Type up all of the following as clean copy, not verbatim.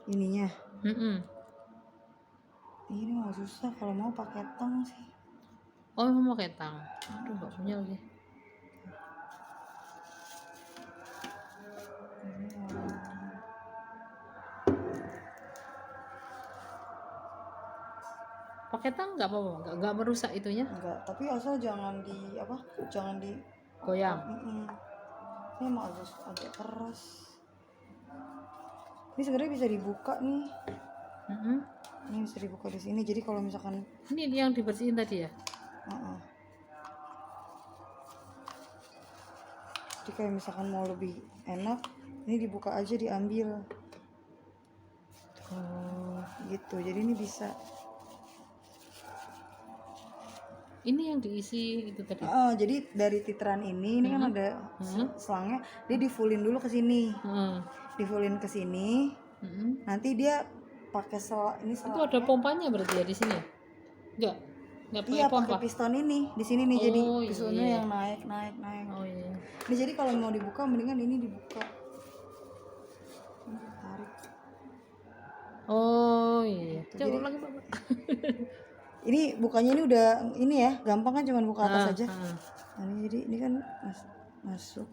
ininya. Mm-mm. Ini mau susah, kalau mau pakai tang sih. Oh, mau pakai tang. Aduh, nggak punya lagi. Pakai tang nggak apa-apa, nggak merusak itunya. Enggak, tapi asal jangan jangan di Goyang. Ini emang agak keras. Ini sebenarnya bisa dibuka nih. Mm-mm. Ini bisa dibuka di sini. Jadi kalau misalkan Ini yang dibersihin tadi ya. uh-uh. Jadi kayak misalkan mau lebih enak, ini dibuka aja, diambil. Oh, Gitu. Jadi ini bisa. ini yang diisi itu tadi. Jadi dari titeran ini kan ada selangnya, dia di fullin dulu ke sini. Di fullin ke sini. Nanti dia pakai ini Itu ada pompanya berarti ya di sini? Enggak pakai Iya, pompa. pakai piston ini di sini nih. Jadi Oh pistonnya iya. yang naik. Oh iya. Ini jadi kalau mau dibuka mendingan ini dibuka. Ini tarik. Oh iya. Gitu. Coba Jadi lagi Pak. ini bukanya ini udah ini ya, gampang kan, cuma buka atas aja. Ah. Nah, ini jadi ini kan masuk.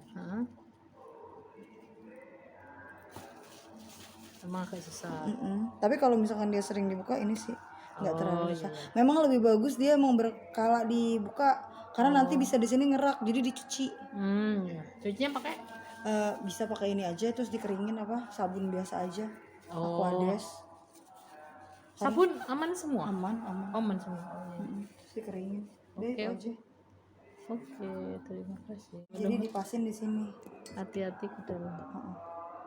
Emang agak susah. Tapi kalau misalkan dia sering dibuka ini sih nggak terlalu susah. Iya. Memang lebih bagus dia emang berkala dibuka karena nanti bisa di sini ngerak, jadi dicuci. Iya. Cucinya pakai? Bisa pakai ini aja, terus dikeringin sabun biasa aja. Oh. Aquades. Sabun aman semua? Aman. Aman semua. Oh, iya. Terus dikeringin. Udah Oke. itu aja. Oke, terima kasih. Jadi dipasin di sini. Hati-hati ke dalam.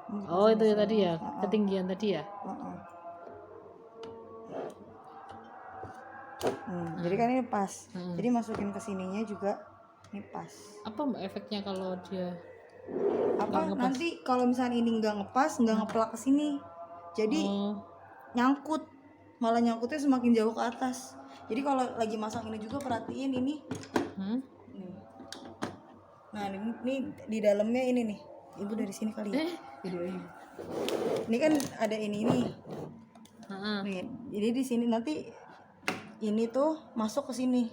Ini Oh, dipasin itu di ya sini. tadi ya, ketinggian tadi ya. Jadi kan ini pas. Jadi masukin ke sininya juga ini pas. Apa Mbak efeknya kalau dia Nanti kalau misalnya ini nggak ngepas, nggak ngeplak ke sini, jadi nyangkut, malah nyangkutnya semakin jauh ke atas. Jadi kalau lagi masang ini juga perhatiin ini. Nih. Nah ini di dalamnya ini nih, ibu dari sini kali ya videonya. Ini kan ada ini nih. Nih, jadi di sini nanti ini tuh masuk ke sini.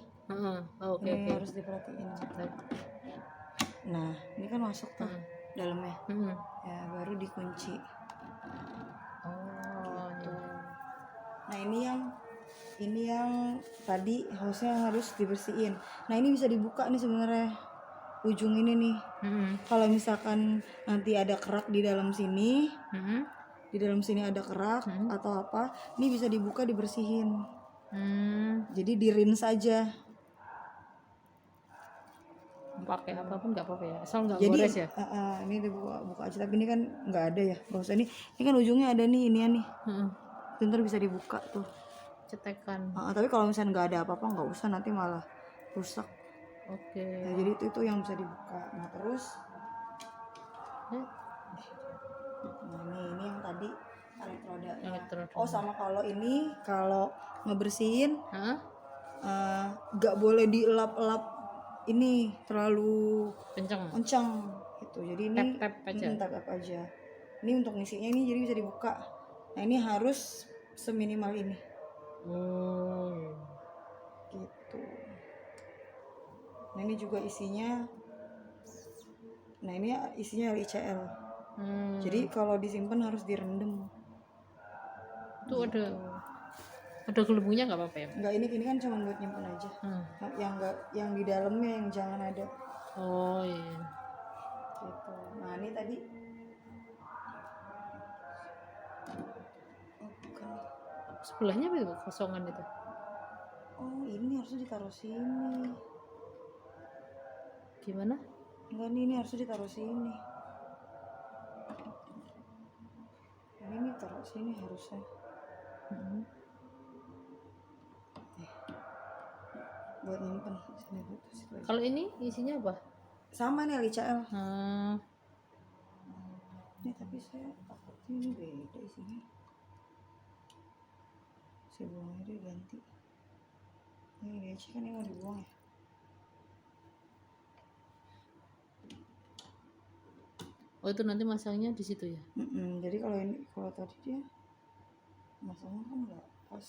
Oke. Harus diperhatiin. Nah, ini kan masuk tuh dalamnya. Ya, baru dikunci. Gitu. Nah, ini yang tadi hostnya harus dibersihin. Nah, ini bisa dibuka nih sebenarnya. Ujung ini nih. Kalau misalkan nanti ada kerak di dalam sini, di dalam sini ada kerak atau apa, ini bisa dibuka, dibersihin. Jadi di-rinse aja. Pakai apapun nggak apa-apa ya, asal nggak Jadi gores ya. ini dibuka aja, tapi ini kan nggak ada ya, nggak usah. Ini kan ujungnya ada nih, ini ya nih. Ntar bisa dibuka tuh. Cetekan. Tapi kalau misalnya nggak ada apa-apa nggak usah, nanti malah rusak. Oke. Nah, jadi itu yang bisa dibuka. Nah terus, nah ini yang tadi elektrodanya. Oh sama kalau ngebersihin, nggak boleh dielap-elap, ini terlalu kencang gitu. Jadi ini tap aja. Ini untuk ngisinya ini jadi bisa dibuka. Nah ini harus seminimal ini. Gitu. Nah ini juga isinya. Nah ini isinya LICL. Jadi kalau disimpan harus direndam. Tuh gitu. Ada gelembungnya nggak apa-apa ya? Nggak, ini kan cuma buat nyimpan aja. Yang di dalamnya yang jangan ada. Oh iya. Gitu. Nah ini tadi. Sebelahnya apa itu kosongan itu? Oh ini harusnya ditaruh sini. Gimana? Enggak nih, ini harusnya ditaruh sini. Ini taruh sini harusnya. Buat nyimpen sini. Kalau ini isinya apa? Sama nih LICL. Ini tapi saya takutnya ini beda isinya. Saya buang aja ganti. Ini aja kan yang mau dibuang ya. Oh itu nanti masangnya di situ ya? Jadi kalau tadi dia masangnya kan nggak pas.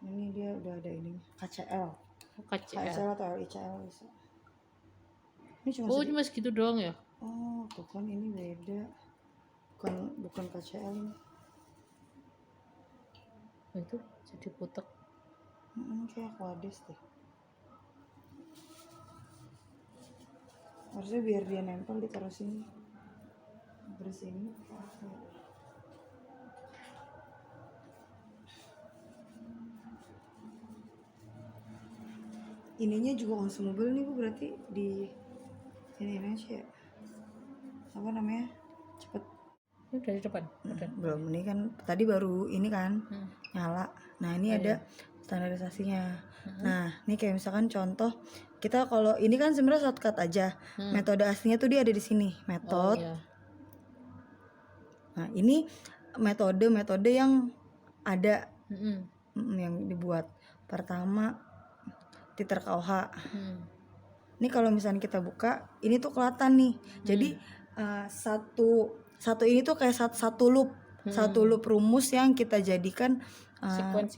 Ini dia udah ada ini KCL KCL. atau LICL bisa. Ini cuma Oh cuma segitu doang ya? oh tuh kan ini beda, bukan KCL ini. Oh, itu jadi putek. Kayak Aquades deh. Harusnya biar dia nempel ditaruh sini, bersihin. Ininya juga consumable nih Bu, berarti di ini aja ya, apa namanya, cepet. Ini dari depan. Udah. Belum, ini kan tadi baru ini kan nyala. Nah ini ada standarisasinya. Nah ini kayak misalkan contoh kita, kalau ini kan sebenarnya shortcut aja. Metode aslinya tuh dia ada di sini, metode. Iya. Nah ini metode yang ada yang dibuat. Pertama titer KOH. Ini kalau misalnya kita buka, ini tuh kelihatan nih. Jadi satu ini tuh kayak satu loop, satu loop rumus yang kita jadikan sekuen.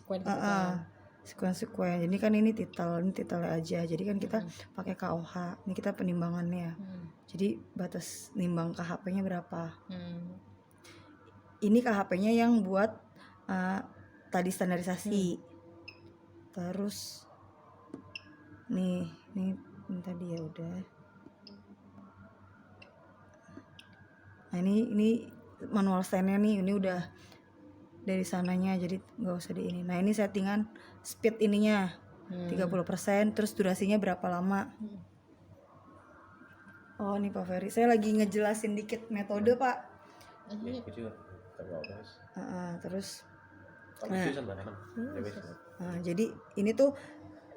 Jadi kan ini titelnya aja. Jadi kan kita pakai KOH. Ini kita penimbangannya. Jadi batas nimbang KHP-nya berapa? Ini KHP-nya yang buat tadi standarisasi. Terus nih tadi ya udah. Nah ini manual stand-nya nih, ini udah dari sananya, jadi nggak usah di ini. Nah ini settingan speed ininya 30%, terus durasinya berapa lama. Oh ini Pak Ferry, saya lagi ngejelasin dikit metode Pak. Terus jadi ini tuh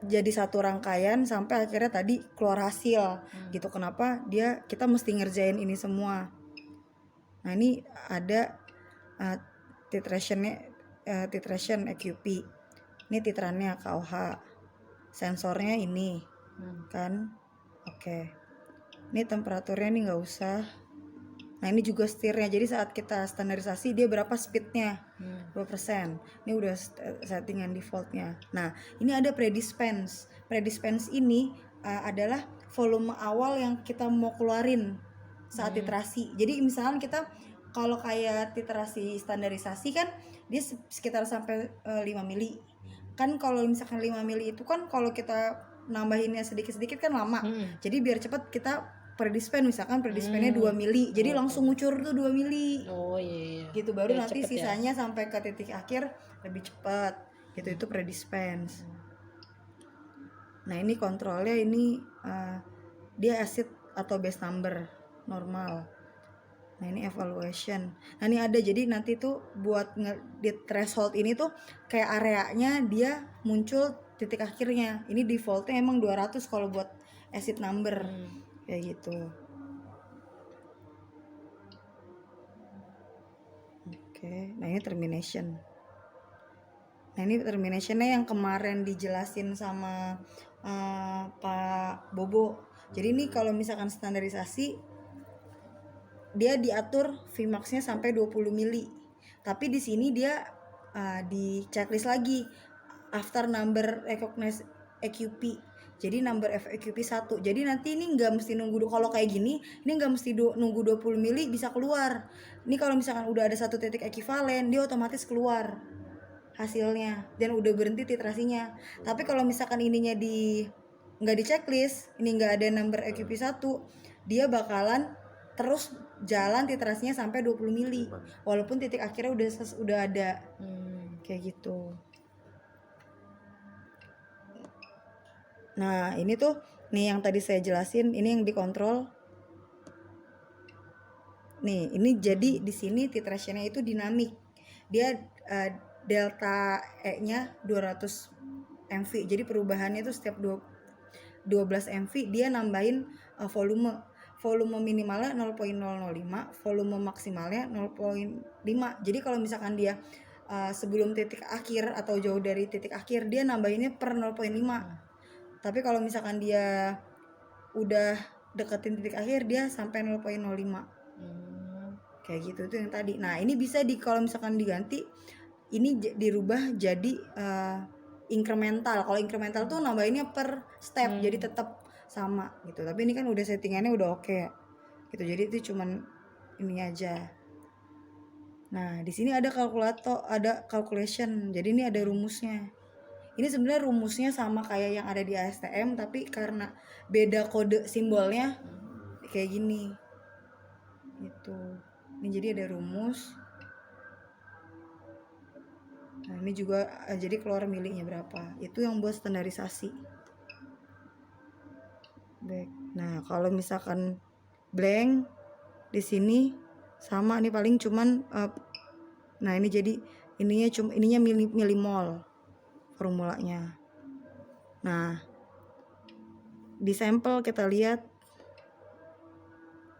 jadi satu rangkaian sampai akhirnya tadi keluar hasil gitu. Kenapa kita mesti ngerjain ini semua. Nah ini ada titration EQP, ini titrannya KOH, sensornya ini kan. Oke. Ini temperaturnya nih nggak usah. Nah ini juga setirnya, jadi saat kita standarisasi dia berapa speednya, 2%. Ini udah settingan defaultnya. Nah ini ada predispense ini adalah volume awal yang kita mau keluarin saat titerasi. Jadi misalnya kita kalau kayak titerasi standarisasi kan dia sekitar sampai 5 mili kan. Kalau misalkan 5 mili itu kan kalau kita nambahinnya sedikit-sedikit kan lama. Jadi biar cepat kita predispen, misalkan predispennya 2 mili, jadi langsung ngucur tuh 2 mili. Oh iya. Gitu baru nanti sisanya sampai ke titik akhir lebih cepat. Gitu itu predispense. Nah ini kontrolnya ini dia acid atau base number normal. Nah ini evaluation. Nah ini ada, jadi nanti tuh buat di threshold ini tuh kayak areanya dia muncul titik akhirnya. Ini defaultnya emang 200 kalau buat acid number. Kayak gitu. Oke, nah ini termination. Nah ini terminationnya yang kemarin dijelasin sama Pak Bobo. Jadi ini kalau misalkan standarisasi dia diatur Vmax-nya sampai 20 mili. Tapi di sini dia di checklist lagi after number recognize EQP. Jadi number FEQP 1. Jadi nanti ini nggak mesti nunggu, kalau kayak gini ini nggak mesti nunggu 20 mili bisa keluar. Ini kalau misalkan udah ada satu titik ekivalen dia otomatis keluar hasilnya dan udah berhenti titrasinya. Tapi kalau misalkan ininya nggak di checklist, ini nggak ada number EQP 1, dia bakalan terus jalan titrasinya sampai 20 mili walaupun titik akhirnya udah ada. Kayak gitu. Nah ini tuh nih yang tadi saya jelasin, ini yang dikontrol. Nih ini jadi di sini titrationnya itu dinamik. Dia delta E-nya 200 mV. Jadi perubahannya itu setiap 12 mV dia nambahin volume minimalnya 0.005, volume maksimalnya 0.5. Jadi kalau misalkan dia sebelum titik akhir atau jauh dari titik akhir dia nambahinnya per 0.5. Tapi kalau misalkan dia udah deketin titik akhir dia sampai 0.05. Kayak kayak gitu itu yang tadi. Nah ini bisa kalau misalkan diganti ini dirubah jadi incremental. Kalau incremental tuh nambahinnya per step, jadi tetap sama gitu. Tapi ini kan udah settingannya udah oke ya. Gitu. Jadi itu cuman ini aja. Nah, di sini ada kalkulator, ada calculation. Jadi ini ada rumusnya. Ini sebenarnya rumusnya sama kayak yang ada di ASTM, tapi karena beda kode simbolnya kayak gini. Gitu. Ini jadi ada rumus. Nah, ini juga jadi keluar miliknya berapa. Itu yang buat standarisasi. Baik. Nah, kalau misalkan blank di sini sama nih paling cuman nah ini jadi ininya milimol formulanya. Nah, di sampel kita lihat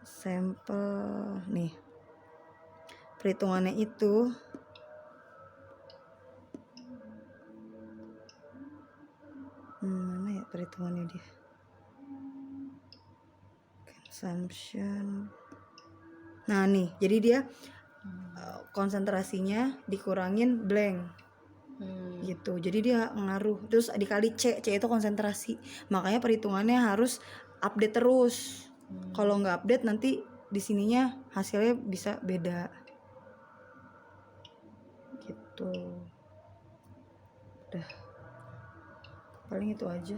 sampel nih. Perhitungannya itu mana ya perhitungannya dia? Consumption. Nah, nih, jadi dia konsentrasinya dikurangin blank. Gitu. Jadi dia ngaruh. Terus dikali C itu konsentrasi. Makanya perhitungannya harus update terus. Kalau nggak update nanti di sininya hasilnya bisa beda. Gitu. Udah. Paling itu aja.